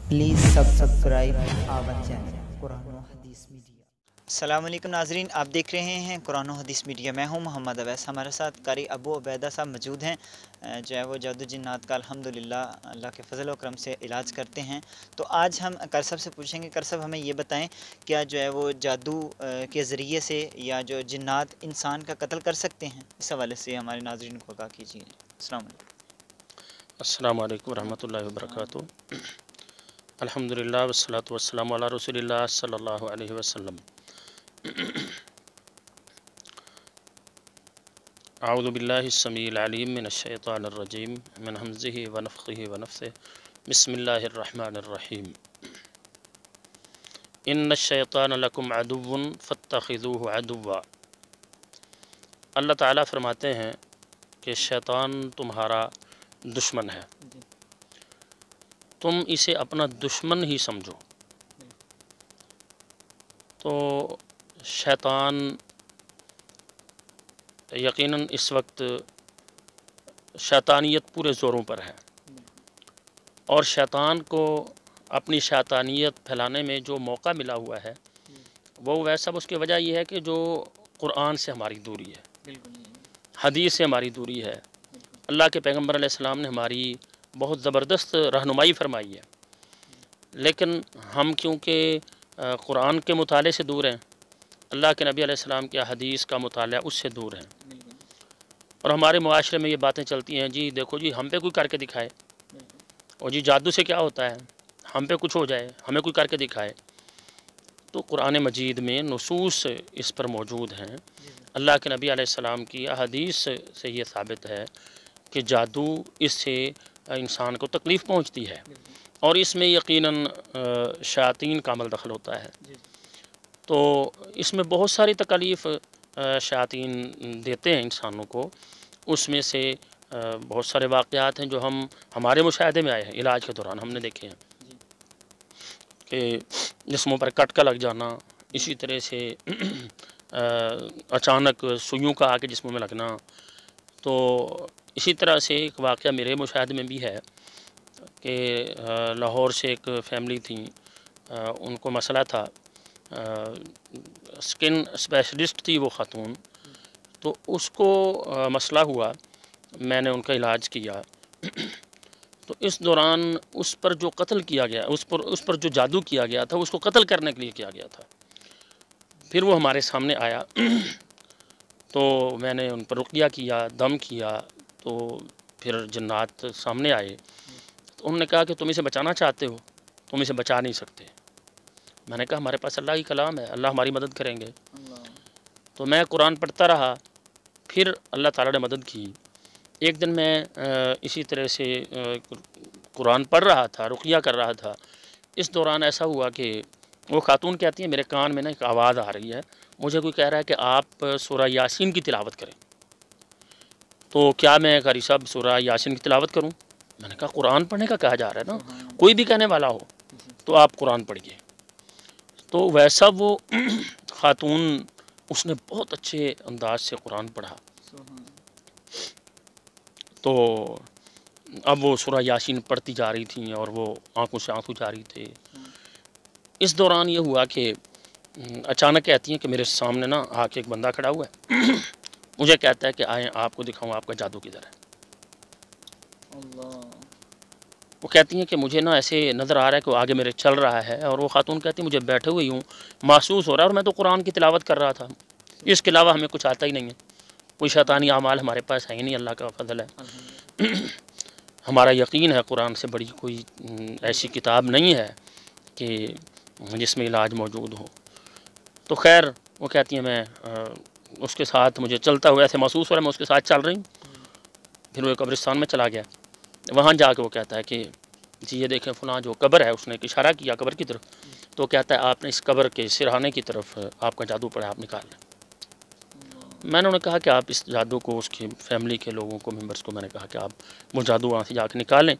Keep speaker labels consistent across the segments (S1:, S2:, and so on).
S1: Please subscribe our channel قرآن و حدیث media.
S2: السلام علیکم ناظرین، آپ دیکھ رہے ہیں قرآن و حدیث میڈیا۔ میں ہوں محمد اویس، ہمارے ساتھ قاری ابو عبیدہ صاحب موجود ہیں، جو ہے وہ جادو جنات کا الحمدللہ اللہ کے فضل و کرم سے علاج کرتے ہیں۔ تو آج ہم کرسب سے پوچھیں گے، کرسب ہمیں یہ بتائیں کیا جو ہے وہ جادو کے ذریعے سے یا جو جنات انسان کا قتل کر سکتے ہیں؟ اس حوالے سے ہمارے ناظرین کو آگاہ کیجیے۔ السلام علیکم۔
S3: السلام علیکم ورحمۃ اللہ وبرکاتہ۔ الحمدللہ والصلاۃ والسلام علی رسول اللہ صلی اللہ علیہ وسلم۔ اعوذ باللہ السمیع العلیم من الشیطان الرجیم من ہمزہ ونفخہ ونفثہ، بسم اللہ الرحمن الرحیم۔ ان الشیطان لکم عدو فاتخذوہ عدوا۔ اللہ تعالیٰ فرماتے ہیں کہ شیطان تمہارا دشمن ہے، تم اسے اپنا دشمن ہی سمجھو۔ تو شیطان یقیناً اس وقت شیطانیت پورے زوروں پر ہے، اور شیطان کو اپنی شیطانیت پھیلانے میں جو موقع ملا ہوا ہے وہ ویسا، اس کی وجہ یہ ہے کہ جو قرآن سے ہماری دوری ہے، حدیث سے ہماری دوری ہے۔ اللہ کے پیغمبر علیہ السلام نے ہماری بہت زبردست رہنمائی فرمائی ہے، لیکن ہم کیونکہ قرآن کے مطالعے سے دور ہیں، اللہ کے نبی علیہ السلام کے حدیث کا مطالعہ اس سے دور ہیں، اور ہمارے معاشرے میں یہ باتیں چلتی ہیں، جی دیکھو جی ہم پہ کوئی کر کے دکھائے، اور جی جادو سے کیا ہوتا ہے، ہم پہ کچھ ہو جائے، ہمیں کوئی کر کے دکھائے۔ تو قرآن مجید میں نصوص اس پر موجود ہیں، اللہ کے نبی علیہ السلام کی احادیث سے یہ ثابت ہے کہ جادو اس سے انسان کو تکلیف پہنچتی ہے، اور اس میں یقیناً شیاطین کا عمل دخل ہوتا ہے۔ تو اس میں بہت ساری تکالیف شیاطین دیتے ہیں انسانوں کو، اس میں سے بہت سارے واقعات ہیں جو ہمارے مشاہدے میں آئے ہیں، علاج کے دوران ہم نے دیکھے ہیں کہ جسموں پر کٹ کا لگ جانا، اسی طرح سے اچانک سوئیوں کا آ کے جسموں میں لگنا۔ تو اسی طرح سے ایک واقعہ میرے مشاہدے میں بھی ہے کہ لاہور سے ایک فیملی تھی، ان کو مسئلہ تھا، سکن اسپیشلسٹ تھی وہ خاتون، تو اس کو مسئلہ ہوا، میں نے ان کا علاج کیا۔ تو اس دوران اس پر جو قتل کیا گیا، اس پر جو جادو کیا گیا تھا، اس کو قتل کرنے کے لیے کیا گیا تھا۔ پھر وہ ہمارے سامنے آیا تو میں نے ان پر رقیہ کیا، دم کیا، تو پھر جنات سامنے آئے، تو انہوں نے کہا کہ تم اسے بچانا چاہتے ہو، تم اسے بچا نہیں سکتے۔ میں نے کہا ہمارے پاس اللہ کی کلام ہے، اللہ ہماری مدد کریں گے۔ تو میں قرآن پڑھتا رہا، پھر اللہ تعالیٰ نے مدد کی۔ ایک دن میں اسی طرح سے قرآن پڑھ رہا تھا، رقیہ کر رہا تھا، اس دوران ایسا ہوا کہ وہ خاتون کہتی ہیں میرے کان میں نا ایک آواز آ رہی ہے، مجھے کوئی کہہ رہا ہے کہ آپ سورہ یاسین کی تلاوت کریں۔ تو کیا میں قاری صاحب سورہ یاسین کی تلاوت کروں؟ میں نے کہا قرآن پڑھنے کا کہا جا رہا ہے نا، کوئی بھی کہنے والا ہو تو آپ قرآن پڑھیے۔ تو ویسا وہ خاتون، اس نے بہت اچھے انداز سے قرآن پڑھا۔ تو اب وہ سورہ یاسین پڑھتی جا رہی تھیں اور وہ آنکھوں سے آنسو جاری تھے۔ اس دوران یہ ہوا کہ اچانک کہتی ہیں کہ میرے سامنے نا آ کے ایک بندہ کھڑا ہوا ہے، مجھے کہتا ہے کہ آئیں آپ کو دکھاؤں آپ کا جادو کدھر ہے۔ وہ کہتی ہیں کہ مجھے نا ایسے نظر آ رہا ہے کہ وہ آگے میرے چل رہا ہے، اور وہ خاتون کہتی ہیں مجھے بیٹھے ہوئی ہوں محسوس ہو رہا ہے، اور میں تو قرآن کی تلاوت کر رہا تھا، اس کے علاوہ ہمیں کچھ آتا ہی نہیں ہے، کوئی شیطانی اعمال ہمارے پاس ہے ہی نہیں، اللہ کا فضل ہے۔ ہمارا یقین ہے قرآن سے بڑی کوئی ایسی کتاب نہیں ہے کہ جس میں علاج موجود ہو۔ تو خیر وہ کہتی ہیں میں اس کے ساتھ، مجھے چلتا ہوا ایسے محسوس ہو رہا ہے میں اس کے ساتھ چل رہی ہوں۔ پھر وہ قبرستان میں چلا گیا، وہاں جا کے وہ کہتا ہے کہ جی یہ دیکھیں فلاں جو قبر ہے، اس نے ایک اشارہ کیا قبر کی طرف، تو کہتا ہے آپ نے اس قبر کے سرہانے کی طرف آپ کا جادو پڑا ہے، آپ نکال لیں۔ میں نے انہیں کہا کہ آپ اس جادو کو، اس کی فیملی کے لوگوں کو، ممبرس کو میں نے کہا کہ آپ وہ جادو وہاں سے جا کے نکالیں۔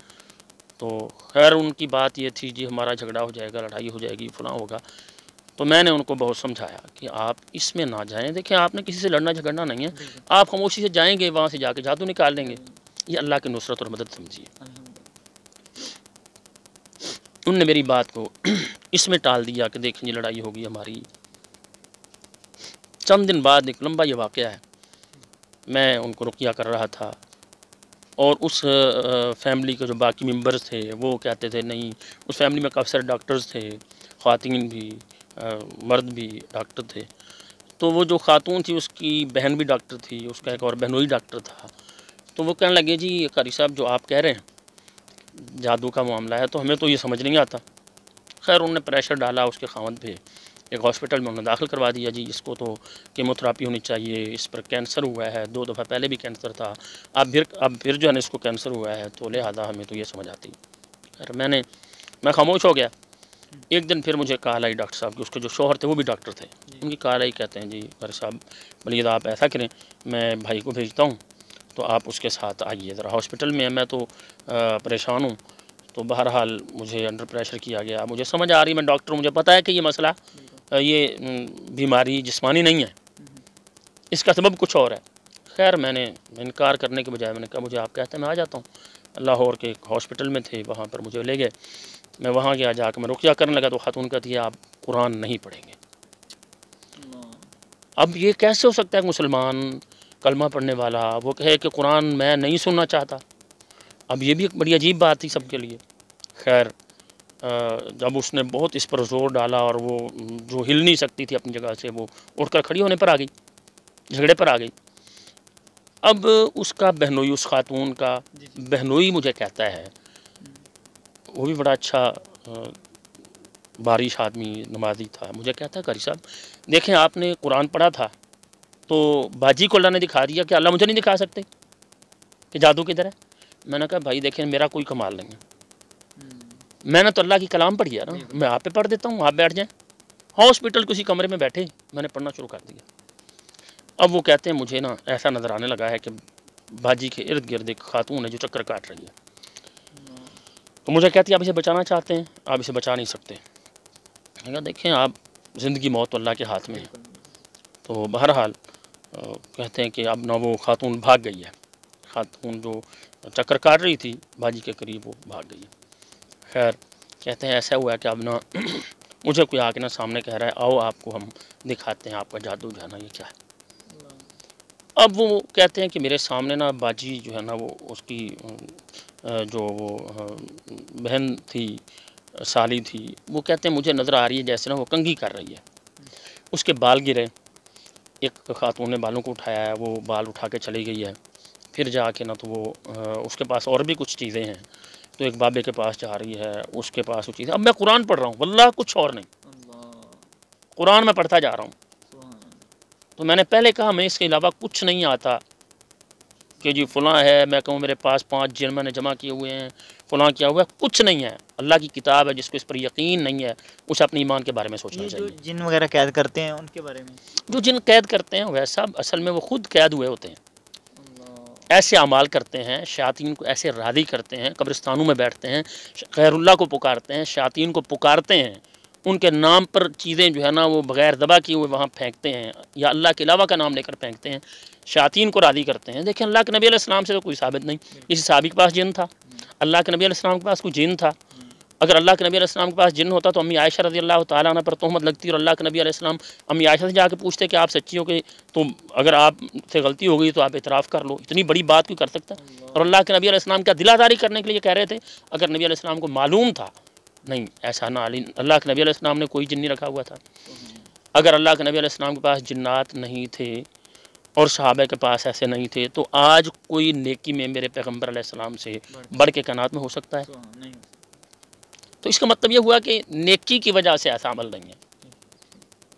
S3: تو خیر ان کی بات یہ تھی جی ہمارا جھگڑا ہو جائے گا، لڑائی ہو جائے گی، فلاں ہوگا۔ تو میں نے ان کو بہت سمجھایا کہ آپ اس میں نہ جائیں، دیکھیں آپ نے کسی سے لڑنا جھگڑنا نہیں ہے، آپ خاموشی سے جائیں گے، وہاں سے جا کے جادو نکال لیں گے، یہ اللہ کی نصرت اور مدد سمجھیے۔ ان نے میری بات کو اس میں ٹال دیا کہ دیکھیں یہ لڑائی ہوگی ہماری۔ چند دن بعد ایک لمبا یہ واقعہ ہے، میں ان کو رقیہ کر رہا تھا، اور اس فیملی کے جو باقی ممبرز تھے وہ کہتے تھے نہیں، اس فیملی میں کافی سارے ڈاکٹرز تھے، خواتین بھی مرد بھی ڈاکٹر تھے۔ تو وہ جو خاتون تھی اس کی بہن بھی ڈاکٹر تھی، اس کا ایک اور بہنوئی ڈاکٹر تھا۔ تو وہ کہنے لگے جی قاری صاحب جو آپ کہہ رہے ہیں جادو کا معاملہ ہے تو ہمیں تو یہ سمجھ نہیں آتا۔ خیر انہوں نے پریشر ڈالا اس کے خاوند پہ، ایک ہاسپٹل میں انہوں نے داخل کروا دیا، جی اس کو تو کیموتھراپی ہونی چاہیے، اس پر کینسر ہوا ہے، 2 دفعہ پہلے بھی کینسر تھا، اب پھر جو ہے نا اس کو کینسر ہوا ہے، تو لہٰذا ہمیں تو یہ سمجھ آتی۔ خیر میں خاموش ہو گیا۔ ایک دن پھر مجھے کال آئی ڈاکٹر صاحب کی، اس کے جو شوہر تھے وہ بھی ڈاکٹر تھے، ان کی کال آئی، کہتے ہیں جی قاری صاحب بلید آپ ایسا کریں، میں بھائی کو بھیجتا ہوں تو آپ اس کے ساتھ آئیے ذرا ہاسپٹل میں، میں تو پریشان ہوں۔ تو بہرحال مجھے انڈر پریشر کیا گیا، مجھے سمجھ آ رہی میں ڈاکٹر، مجھے پتہ ہے کہ یہ مسئلہ یہ بیماری جسمانی نہیں ہے، اس کا سبب کچھ اور ہے۔ خیر میں نے انکار کرنے کے بجائے میں نے کہا مجھے آپ کہتے ہیں میں آ جاتا ہوں۔ لاہور کے ایک ہاسپٹل میں تھے، وہاں پر مجھے لے گئے، میں وہاں گیا، جا کے میں رقیہ کرنے لگا تو خاتون کہتی ہے آپ قرآن نہیں پڑھیں گے۔ اب یہ کیسے ہو سکتا ہے کہ مسلمان کلمہ پڑھنے والا وہ کہے کہ قرآن میں نہیں سننا چاہتا؟ اب یہ بھی ایک بڑی عجیب بات تھی سب کے لیے۔ خیر جب اس نے بہت اس پر زور ڈالا اور وہ جو ہل نہیں سکتی تھی اپنی جگہ سے وہ اٹھ کر کھڑی ہونے پر آ گئی، جھگڑے پر آ گئی۔ اب اس کا بہنوئی، اس خاتون کا بہنوئی مجھے کہتا ہے، وہ بھی بڑا اچھا بارش آدمی نمازی تھا، مجھے کہتا ہے قاری صاحب دیکھیں آپ نے قرآن پڑھا تھا تو باجی کو اللہ نے دکھا دیا کہ اللہ مجھے نہیں دکھا سکتے کہ جادو کدھر ہے؟ میں نے کہا بھائی دیکھیں میرا کوئی کمال نہیں ہے، میں نے تو اللہ کی کلام پڑھی ہے نا، میں آپ پہ پڑھ دیتا ہوں، آپ بیٹھ جائیں۔ ہاسپٹل کسی کمرے میں بیٹھے میں نے پڑھنا شروع کر دیا۔ اب وہ کہتے ہیں مجھے نا ایسا نظر آنے لگا ہے کہ باجی کے ارد گرد ایک خاتون ہے جو چکر کاٹ رہی ہے، تو مجھے کہتی ہے آپ اسے بچانا چاہتے ہیں، آپ اسے بچا نہیں سکتے۔ میں کہا دیکھیں آپ زندگی موت اللہ کے ہاتھ میں ہے۔ تو بہرحال کہتے ہیں کہ اب نہ وہ خاتون بھاگ گئی ہے، خاتون جو چکر کاٹ رہی تھی باجی کے قریب وہ بھاگ گئی ہے۔ خیر کہتے ہیں ایسا ہوا ہے کہ اب نا مجھے کوئی آ کے نا سامنے کہہ رہا ہے آؤ آپ کو ہم دکھاتے ہیں آپ کا جادو جو ہے نا یہ کیا ہے۔ اب وہ کہتے ہیں کہ میرے سامنے نا باجی جو ہے نا وہ اس کی جو وہ بہن تھی سالی تھی، وہ کہتے ہیں مجھے نظر آ رہی ہے جیسے نا وہ کنگھی کر رہی ہے، اس کے بال گرے، ایک خاتون نے بالوں کو اٹھایا ہے، وہ بال اٹھا کے چلی گئی ہے۔ پھر جا کے نا تو وہ اس کے پاس اور بھی کچھ چیزیں ہیں، تو ایک بابے کے پاس جا رہی ہے، اس کے پاس وہ چیزیں، اب میں قرآن پڑھ رہا ہوں واللہ کچھ اور نہیں، قرآن میں پڑھتا جا رہا ہوں۔ تو میں نے پہلے کہا میں اس کے علاوہ کچھ نہیں آتا کہ جی فلاں ہے، میں کہوں میرے پاس 5 جن میں نے جمع کیے ہوئے ہیں، فلاں کیا ہوا ہے، کچھ نہیں ہے، اللہ کی کتاب ہے، جس کو اس پر یقین نہیں ہے اسے اپنے ایمان کے بارے میں سوچنا چاہیے۔
S2: جو جن وغیرہ قید کرتے ہیں ان کے بارے میں،
S3: جو جن قید کرتے ہیں ویسا اصل میں وہ خود قید ہوئے ہوتے ہیں، ایسے اعمال کرتے ہیں، شیاطین کو ایسے راضی کرتے ہیں، قبرستانوں میں بیٹھتے ہیں، غیر اللہ کو پکارتے ہیں، شیاطین کو پکارتے ہیں، ان کے نام پر چیزیں جو ہے نا وہ بغیر ذبح کیے ہوئے وہاں پھینکتے ہیں، یا اللہ کے علاوہ کا نام لے کر پھینکتے ہیں، شیاطین کو راضی کرتے ہیں۔ دیکھیں اللہ کے نبی علیہ السلام سے تو کوئی ثابت نہیں، کسی صحابی کے پاس جن تھا، اللہ کے نبی علیہ السلام کے پاس کوئی جن تھا؟ اگر اللہ کے نبی علیہ السلام کے پاس جن ہوتا تو امی عائشہ رضی اللہ تعالیٰ عنہ پر تہمت لگتی، اور اللہ کے نبی علیہ السلام امی عائشہ سے جا کے پوچھتے کہ آپ سچی ہو کہ تو اگر آپ سے غلطی ہو گئی تو آپ اعتراف کر لو، اتنی بڑی بات کوئی کر سکتا ہے؟ اور اللہ کے نبی علیہ السلام کا دل آزاری کرنے کے لیے کہہ رہے تھے، اگر نبی علیہ السلام کو معلوم تھا نہیں ایسا نہ اللہ کے نبی علیہ السلام نے کوئی جن نہیں رکھا ہوا تھا۔ اگر اللہ کے نبی علیہ السلام کے پاس جنات نہیں تھے اور صحابہ کے پاس ایسے نہیں تھے تو آج کوئی نیکی میں میرے پیغمبر علیہ السلام سے بڑھ کے کائنات میں ہو سکتا ہے؟ تو اس کا مطلب یہ ہوا کہ نیکی کی وجہ سے ایسا عمل نہیں ہے،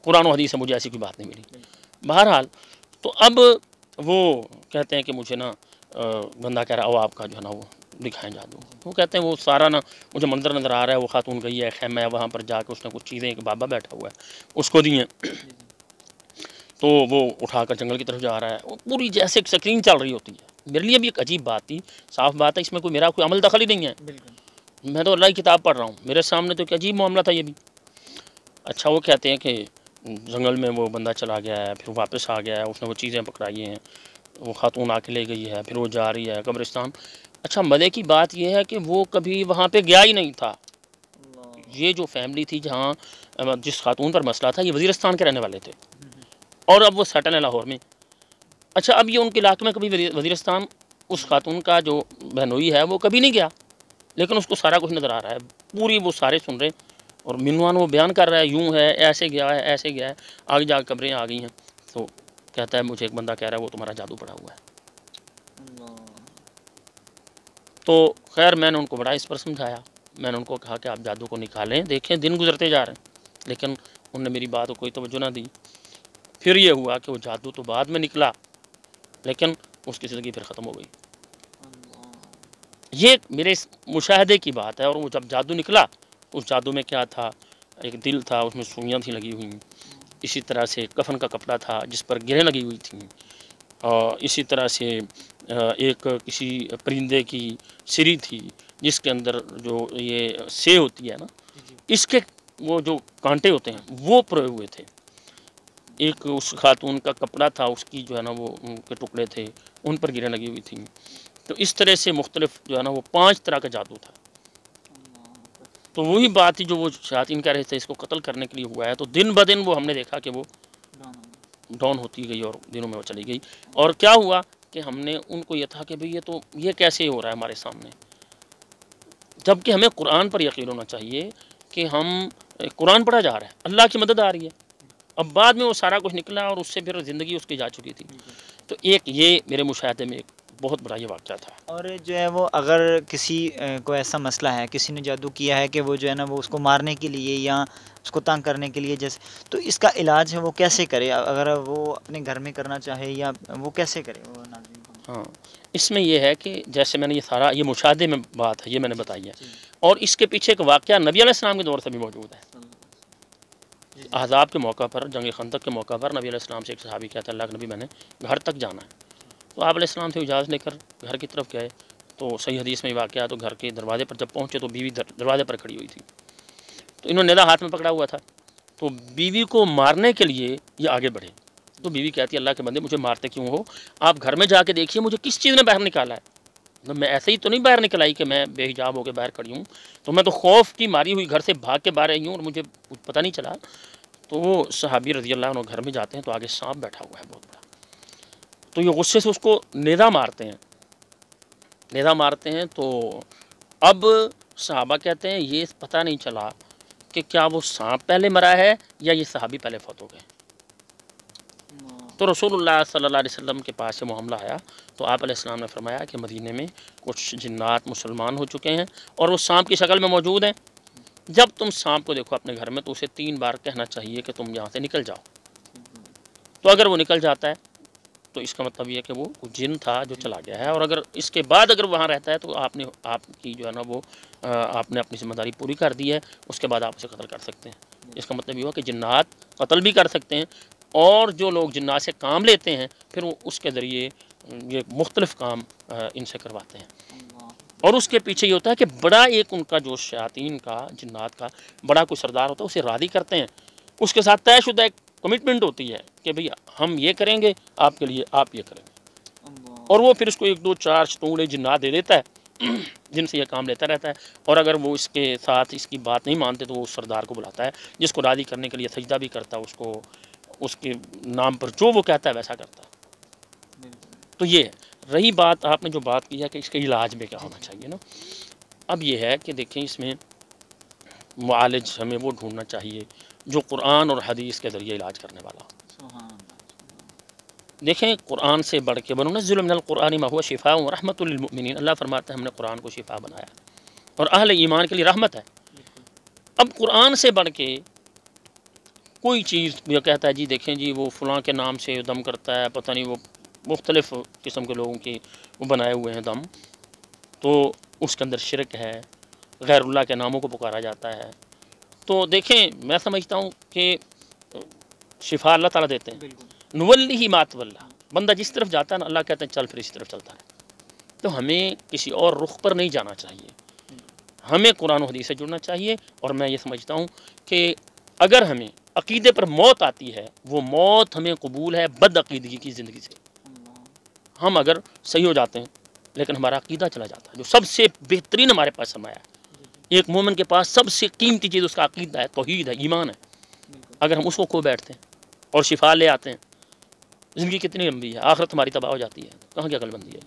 S3: قرآن و حدیث سے مجھے ایسی کوئی بات نہیں ملی۔ بہرحال تو اب وہ کہتے ہیں کہ مجھے نا بندہ کہہ رہا ہے آپ کا جو ہے نا وہ دکھائیں جادو، وہ کہتے ہیں وہ سارا نا مجھے منظر نظر آ رہا ہے، وہ خاتون گئی ہے خیمہ ہے، وہاں پر جا کے اس نے کچھ چیزیں، ایک بابا بیٹھا ہوا ہے اس کو دی ہیں، تو وہ اٹھا کر جنگل کی طرف جا رہا ہے، وہ پوری جیسے ایک سکرین چل رہی ہوتی ہے۔ میرے لیے بھی ایک عجیب بات تھی، صاف بات ہے اس میں کوئی میرا کوئی عمل دخل ہی نہیں ہے، میں تو اللہ کی کتاب پڑھ رہا ہوں، میرے سامنے تو ایک عجیب معاملہ تھا یہ بھی۔ اچھا وہ کہتے ہیں کہ جنگل میں وہ بندہ چلا گیا ہے، پھر واپس آ گیا ہے، اس نے وہ چیزیں پکڑائی ہیں، وہ خاتون آ کے لے گئی ہے، پھر وہ جا رہی ہے قبرستان۔ اچھا مزے کی بات یہ ہے کہ وہ کبھی وہاں پہ گیا ہی نہیں تھا، یہ جو فیملی تھی جہاں جس خاتون پر مسئلہ تھا، یہ وزیرستان کے رہنے والے تھے اور اب وہ سیٹل ہیں لاہور میں۔ اچھا، اب یہ ان کے علاقے میں کبھی وزیرستان اس خاتون کا جو بہنوئی ہے وہ کبھی نہیں گیا، لیکن اس کو سارا کچھ نظر آ رہا ہے، پوری وہ سارے سن رہے، اور منوان وہ بیان کر رہا ہے، یوں ہے، ایسے گیا ہے، ایسے گیا ہے، آگے جا کے قبریں آ گئی ہیں۔ تو کہتا ہے مجھے ایک بندہ کہہ رہا ہے وہ تمہارا جادو پڑا ہوا ہے۔ تو خیر میں نے ان کو بڑا اس پر سمجھایا، میں نے ان کو کہا کہ آپ جادو کو نکالیں، دیکھیں دن گزرتے جا رہے ہیں، لیکن انہوں نے میری بات کو کوئی توجہ نہ دی۔ پھر یہ ہوا کہ وہ جادو تو بعد میں نکلا، لیکن اس کی زندگی پھر ختم ہو گئی۔ یہ میرے مشاہدے کی بات ہے۔ اور وہ جب جادو نکلا، اس جادو میں کیا تھا؟ ایک دل تھا، اس میں سوئیاں تھیں لگی ہوئی، اسی طرح سے کفن کا کپڑا تھا جس پر گریں لگی ہوئی تھیں، اور اسی طرح سے ایک کسی پرندے کی سری تھی جس کے اندر جو یہ سے ہوتی ہے نا، اس کے وہ جو کانٹے ہوتے ہیں وہ پروئے ہوئے تھے۔ ایک اس خاتون کا کپڑا تھا، اس کی جو ہے نا وہ ان کے ٹکڑے تھے، ان پر گریں لگی ہوئی تھیں۔ تو اس طرح سے مختلف جو ہے نا وہ 5 طرح کا جادو تھا۔ تو وہی بات تھی جو وہ شیاطین کہہ رہے تھے اس کو قتل کرنے کے لیے ہوا ہے۔ تو دن بدن وہ ہم نے دیکھا کہ وہ ڈاؤن ہوتی گئی اور دنوں میں وہ چلی گئی۔ اور کیا ہوا کہ ہم نے ان کو یہ تھا کہ بھئی یہ کیسے ہو رہا ہے ہمارے سامنے، جبکہ ہمیں قرآن پر یقین ہونا چاہیے کہ ہم قرآن پڑھا جا رہا ہے، اللہ کی مدد آ رہی ہے۔ اب بعد میں وہ سارا کچھ نکلا اور اس سے پھر زندگی اس کی جا چکی تھی۔ تو ایک یہ میرے مشاہدے میں ایک بہت بڑا یہ واقعہ تھا۔
S2: اور جو ہے وہ اگر کسی کو ایسا مسئلہ ہے، کسی نے جادو کیا ہے کہ وہ جو ہے نا وہ اس کو مارنے کے لیے یا اس کو تنگ کرنے کے لیے جیسے، تو اس کا علاج ہے وہ کیسے کرے؟ اگر وہ اپنے گھر میں کرنا چاہے یا وہ کیسے کرے وہ ناظرین کو؟
S3: ہاں، اس میں یہ ہے کہ جیسے میں نے یہ سارا یہ مشاہدے میں بات ہے، یہ میں نے بتائی ہے، اور اس کے پیچھے ایک واقعہ نبی علیہ السلام کے دور سے بھی موجود ہے۔ احزاب کے موقع پر، جنگ خندق کے موقع پر نبی علیہ السلام سے ایک صحابی کہتا ہے اللہ کے نبی میں نے گھر تک جانا ہے۔ تو آپ علیہ السلام سے اجازت لے کر گھر کی طرف گئے۔ تو صحیح حدیث میں واقعہ ہے، تو گھر کے دروازے پر جب پہنچے تو بیوی دروازے پر کھڑی ہوئی تھی، تو انہوں نے نیزہ ہاتھ میں پکڑا ہوا تھا۔ تو بیوی کو مارنے کے لیے یہ آگے بڑھے، تو بیوی کہتی ہے اللہ کے بندے مجھے مارتے کیوں ہو؟ آپ گھر میں جا کے دیکھیے مجھے کس چیز نے باہر نکالا ہے، میں ایسے ہی تو نہیں باہر نکل آئی کہ میں بے حجاب ہو کے باہر کھڑی ہوں، تو میں تو خوف کی ماری ہوئی گھر سے بھاگ کے باہر آئی ہوں اور مجھے پتہ نہیں چلا۔ تو وہ صحابی رضی اللہ عنہ گھر میں جاتے ہیں تو آگے سانپ بیٹھا ہوا ہے بہت بڑا، تو یہ غصے سے اس کو نیزہ مارتے ہیں، نیزہ مارتے ہیں۔ تو اب صحابہ کہتے ہیں یہ پتہ نہیں چلا کہ کیا وہ سانپ پہلے مرا ہے یا یہ صحابی پہلے فوت ہو گئے۔ تو رسول اللہ صلی اللہ علیہ وسلم کے پاس سے معاملہ آیا، تو آپ علیہ السلام نے فرمایا کہ مدینے میں کچھ جنات مسلمان ہو چکے ہیں اور وہ سانپ کی شکل میں موجود ہیں، جب تم سانپ کو دیکھو اپنے گھر میں تو اسے 3 بار کہنا چاہیے کہ تم یہاں سے نکل جاؤ۔ تو اگر وہ نکل جاتا ہے تو اس کا مطلب یہ ہے کہ وہ جن تھا جو چلا گیا ہے، اور اگر اس کے بعد اگر وہاں رہتا ہے تو آپ کی جو ہے نا وہ آپ نے اپنی ذمہ داری پوری کر دی ہے، اس کے بعد آپ اسے قتل کر سکتے ہیں۔ اس کا مطلب یہ ہوا کہ جنات قتل بھی کر سکتے ہیں، اور جو لوگ جنات سے کام لیتے ہیں پھر وہ اس کے ذریعے یہ مختلف کام ان سے کرواتے ہیں۔ اور اس کے پیچھے یہ ہوتا ہے کہ بڑا ایک ان کا جو شیاطین کا جنات کا بڑا کوئی سردار ہوتا ہے، اسے راضی کرتے ہیں، اس کے ساتھ طے شدہ ایک کمٹمنٹ ہوتی ہے کہ بھئی ہم یہ کریں گے آپ کے لیے، آپ یہ کریں گے، اور وہ پھر اس کو 1 2 4 ستونگڑے جنات دے دیتا ہے جن سے یہ کام لیتا رہتا ہے۔ اور اگر وہ اس کے ساتھ اس کی بات نہیں مانتے تو وہ اس سردار کو بلاتا ہے جس کو راضی کرنے کے لیے سجدہ بھی کرتا ہے، اس کو اس کے نام پر جو وہ کہتا ہے ویسا کرتا ہے۔ تو یہ رہی بات آپ نے جو بات کی ہے کہ اس کے علاج میں کیا ہونا چاہیے نا، اب یہ ہے کہ دیکھیں اس میں معالج ہمیں وہ ڈھونڈنا چاہیے جو قرآن اور حدیث کے ذریعے علاج کرنے والا ہو۔ دیکھیں قرآن سے بڑھ کے وَنُنَزِّلُ مِنَ الْقُرْآنِ مَا هُوَ شِفَاءٌ وَرَحْمَةٌ لِّلْمُؤْمِنِينَ، اللہ فرماتا ہے ہم نے قرآن کو شفا بنایا اور اہل ایمان کے لیے رحمت ہے۔ اب قرآن سے بڑھ کے کوئی چیز یہ کہتا ہے جی دیکھیں جی وہ فلاں کے نام سے دم کرتا ہے، پتہ نہیں وہ مختلف قسم کے لوگوں کے وہ بنائے ہوئے ہیں دم، تو اس کے اندر شرک ہے، غیر اللہ کے ناموں کو پکارا جاتا ہے۔ تو دیکھیں میں سمجھتا ہوں کہ شفا اللہ تعالیٰ دیتے ہیں، نولی ما تولی، بندہ جس طرف جاتا ہے نا اللہ کہتے ہیں چل پھر اسی طرف چلتا ہے۔ تو ہمیں کسی اور رخ پر نہیں جانا چاہیے، ہمیں قرآن و حدیث سے جڑنا چاہیے۔ اور میں یہ سمجھتا ہوں کہ اگر ہمیں عقیدے پر موت آتی ہے وہ موت ہمیں قبول ہے بد عقیدگی کی زندگی سے۔ ہم اگر صحیح ہو جاتے ہیں لیکن ہمارا عقیدہ چلا جاتا ہے جو سب سے بہترین ہمارے پاس سرمایہ ہے، ایک مومن کے پاس سب سے قیمتی چیز اس کا عقیدہ ہے، توحید ہے، ایمان ہے. اگر ہم اس کو کھو بیٹھتے ہیں اور شفا لے آتے ہیں، زندگی کتنی لمبی ہے، آخرت ہماری تباہ ہو جاتی ہے، کہاں کی عقل بندی ہے.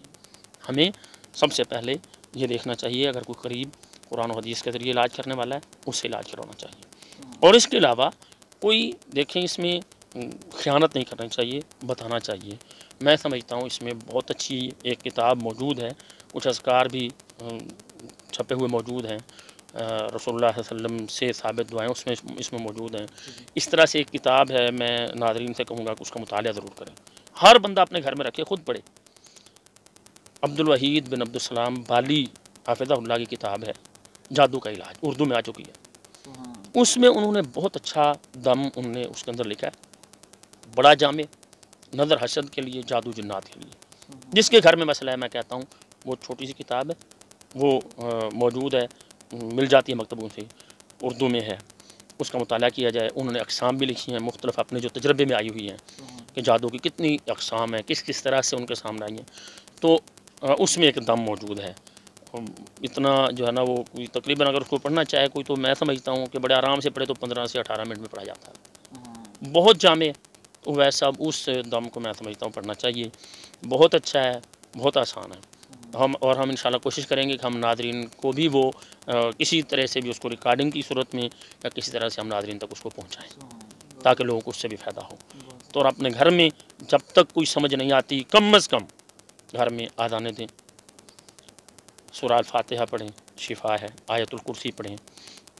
S3: ہمیں سب سے پہلے یہ دیکھنا چاہیے اگر کوئی قریب قرآن و حدیث کے ذریعے علاج کرنے والا ہے اس سے علاج کروانا چاہیے. اور اس کے علاوہ کوئی دیکھیں اس میں خیانت نہیں کرنی چاہیے، بتانا چاہیے. میں سمجھتا ہوں اس میں بہت اچھی ایک کتاب موجود ہے، کچھ اذکار بھی چھپے ہوئے موجود ہیں، رسول اللہ صلی اللہ علیہ وسلم سے ثابت دعائیں اس میں موجود ہیں. اس طرح سے ایک کتاب ہے، میں ناظرین سے کہوں گا کہ اس کا مطالعہ ضرور کریں، ہر بندہ اپنے گھر میں رکھے، خود پڑھے. عبد الوحید بن عبد السلام بالی حافظہ اللہ کی کتاب ہے جادو کا علاج، اردو میں آ چکی ہے. اس میں انہوں نے بہت اچھا دم انہوں نے اس کے اندر لکھا ہے، بڑا جامع، نظر حسد کے لیے، جادو جنات کے لیے. جس کے گھر میں مسئلہ ہے میں کہتا ہوں وہ چھوٹی سی کتاب ہے، وہ موجود ہے، مل جاتی ہے مکتبوں سے، اردو میں ہے، اس کا مطالعہ کیا جائے. انہوں نے اقسام بھی لکھی ہیں مختلف اپنے جو تجربے میں آئی ہوئی ہیں کہ جادو کی کتنی اقسام ہیں، کس طرح سے ان کے سامنے آئی ہیں. تو اس میں ایک دم موجود ہے. اتنا جو ہے نا وہ تقریباً اگر اس کو پڑھنا چاہے کوئی تو میں سمجھتا ہوں کہ بڑے آرام سے پڑھے تو 15 سے 18 منٹ میں پڑھا جاتا ہے. بہت جامع، تو ویسا اس دم کو میں سمجھتا ہوں پڑھنا چاہیے. بہت اچھا ہے، بہت آسان ہے. ہم انشاءاللہ کوشش کریں گے کہ ہم ناظرین کو بھی وہ کسی طرح سے بھی اس کو ریکارڈنگ کی صورت میں یا کسی طرح سے ہم ناظرین تک اس کو پہنچائیں تاکہ لوگوں کو اس سے بھی فائدہ ہو. تو اور اپنے گھر میں جب تک کوئی سمجھ نہیں آتی کم از کم گھر میں آذانیں دیں، سورہ الفاتحہ پڑھیں، شفا ہے، آیت الکرسی پڑھیں.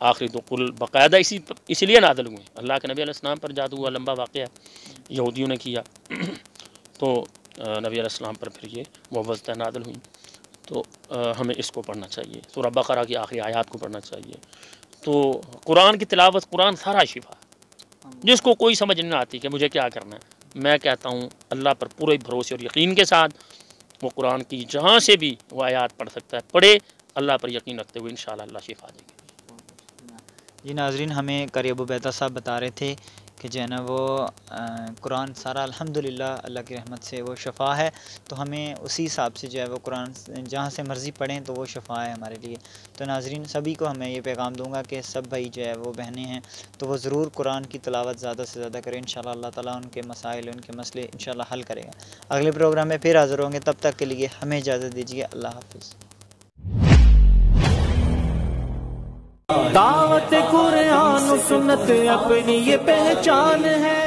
S3: آخری تو قل باقاعدہ اسی لیے نازل ہوئے. اللہ کے نبی علیہ السلام پر جادو ہوا، لمبا واقعہ یہودیوں نے کیا تو نبی علیہ السلام پر پھر یہ معوذتیں نازل ہوئیں. تو ہمیں اس کو پڑھنا چاہیے، سورہ بقرہ کی آخری آیات کو پڑھنا چاہیے. تو قرآن کی تلاوت، قرآن سارا شفا. جس کو کوئی سمجھ نہیں آتی کہ مجھے کیا کرنا ہے، میں کہتا ہوں اللہ پر پورے بھروسے اور یقین کے ساتھ وہ قرآن کی جہاں سے بھی وہ آیات پڑھ سکتا ہے پڑھے، اللہ پر یقین رکھتے ہوئے انشاءاللہ اللہ شفا دے گی.
S2: جی ناظرین، ہمیں قاری ابو عبیدہ صاحب بتا رہے تھے کہ جو ہے نا وہ قرآن سارا الحمدللہ اللہ کی رحمت سے وہ شفا ہے. تو ہمیں اسی حساب سے جو ہے وہ قرآن جہاں سے مرضی پڑھیں تو وہ شفا ہے ہمارے لیے. تو ناظرین سبھی کو ہمیں یہ پیغام دوں گا کہ سب بھائی جو ہے وہ بہنیں ہیں تو وہ ضرور قرآن کی تلاوت زیادہ سے زیادہ کریں. انشاءاللہ اللہ تعالیٰ ان کے مسائل، ان کے مسئلے انشاءاللہ حل کرے گا. اگلے پروگرام میں پھر حاضر ہوں گے، تب تک کے لیے ہمیں اجازت دیجیے. اللہ حافظ.
S4: دعوت قرآن و سنت اپنی یہ پہچان ہے.